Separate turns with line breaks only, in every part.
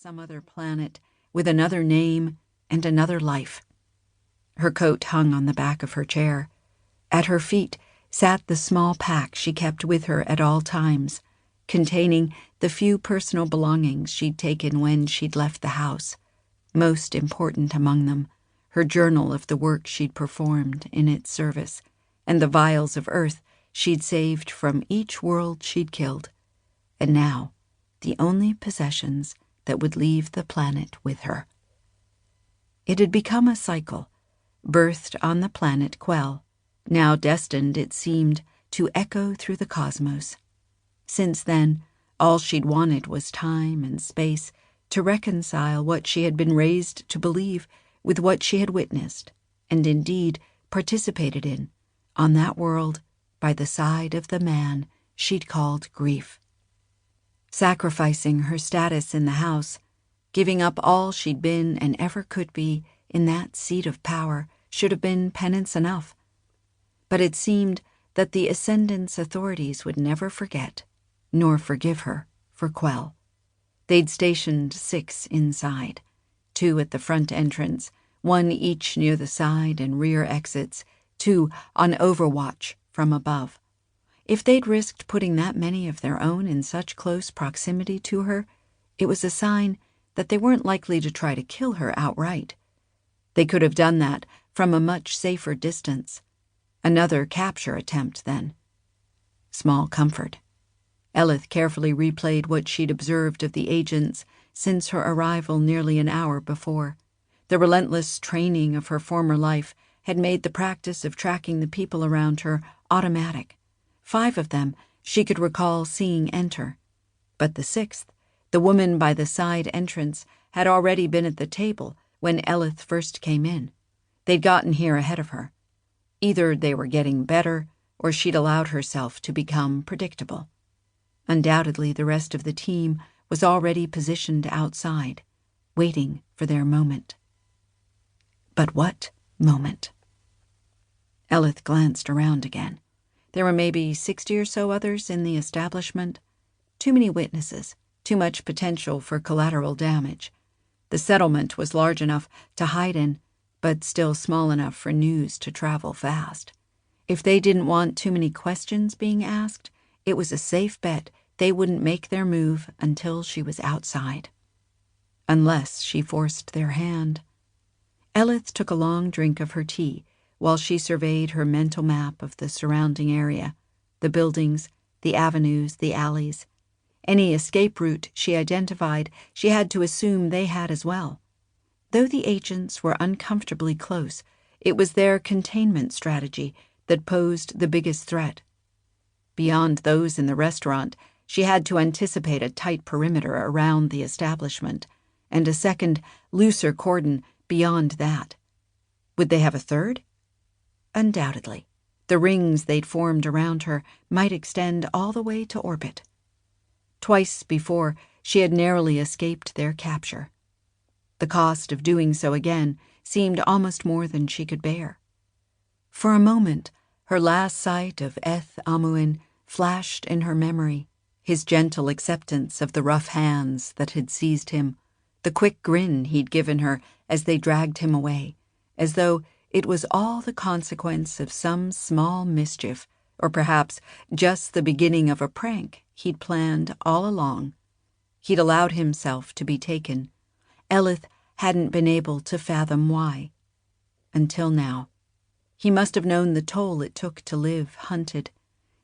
some other planet with another name and another life. Her coat hung on the back of her chair. At her feet sat the small pack she kept with her at all times, containing the few personal belongings she'd taken when she'd left the house, most important among them, her journal of the work she'd performed in its service, and the vials of earth she'd saved from each world she'd killed, and now the only possessions that would leave the planet with her. It had become a cycle, birthed on the planet Quell, now destined, it seemed, to echo through the cosmos. Since then, all she'd wanted was time and space to reconcile what she had been raised to believe with what she had witnessed, and indeed participated in, on that world by the side of the man she'd called Grief. Sacrificing her status in the house, giving up all she'd been and ever could be in that seat of power should have been penance enough. But it seemed that the Ascendance authorities would never forget, nor forgive her, for Quell. They'd stationed 6 inside, 2 at the front entrance, 1 each near the side and rear exits, 2 on overwatch from above. If they'd risked putting that many of their own in such close proximity to her, it was a sign that they weren't likely to try to kill her outright. They could have done that from a much safer distance. Another capture attempt, then. Small comfort. Eleth carefully replayed what she'd observed of the agents since her arrival nearly an hour before. The relentless training of her former life had made the practice of tracking the people around her automatic. 5 of them she could recall seeing enter. But the 6th, the woman by the side entrance, had already been at the table when Eleth first came in. They'd gotten here ahead of her. Either they were getting better, or she'd allowed herself to become predictable. Undoubtedly, the rest of the team was already positioned outside, waiting for their moment. But what moment? Eleth glanced around again. There were maybe 60 or so others in the establishment. Too many witnesses, too much potential for collateral damage. The settlement was large enough to hide in, but still small enough for news to travel fast. If they didn't want too many questions being asked, it was a safe bet they wouldn't make their move until she was outside. Unless she forced their hand. Eleth took a long drink of her tea while she surveyed her mental map of the surrounding area, the buildings, the avenues, the alleys. Any escape route she identified, she had to assume they had as well. Though the agents were uncomfortably close, it was their containment strategy that posed the biggest threat. Beyond those in the restaurant, she had to anticipate a tight perimeter around the establishment, and a second, looser cordon beyond that. Would they have a third? Undoubtedly. The rings they'd formed around her might extend all the way to orbit. Twice before, she had narrowly escaped their capture. The cost of doing so again seemed almost more than she could bear. For a moment, her last sight of Eth Amuin flashed in her memory, his gentle acceptance of the rough hands that had seized him, the quick grin he'd given her as they dragged him away, as though it was all the consequence of some small mischief, or perhaps just the beginning of a prank he'd planned all along. He'd allowed himself to be taken. Eleth hadn't been able to fathom why. Until now. He must have known the toll it took to live hunted.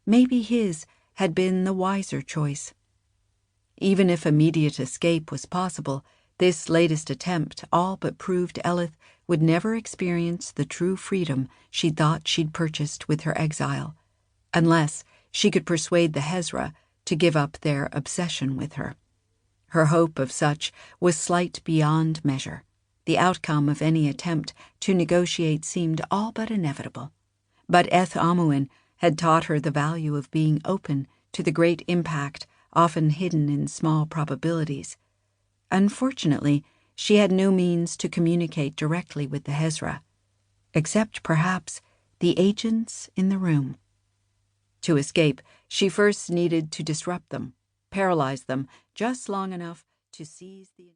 Maybe his had been the wiser choice. Even if immediate escape was possible, this latest attempt all but proved Eleth would never experience the true freedom she'd thought she'd purchased with her exile, unless she could persuade the Hezra to give up their obsession with her. Her hope of such was slight beyond measure. The outcome of any attempt to negotiate seemed all but inevitable. But Eth Amuin had taught her the value of being open to the great impact often hidden in small probabilities. Unfortunately, she had no means to communicate directly with the Hezra, except perhaps the agents in the room. To escape, she first needed to disrupt them, paralyze them just long enough to seize the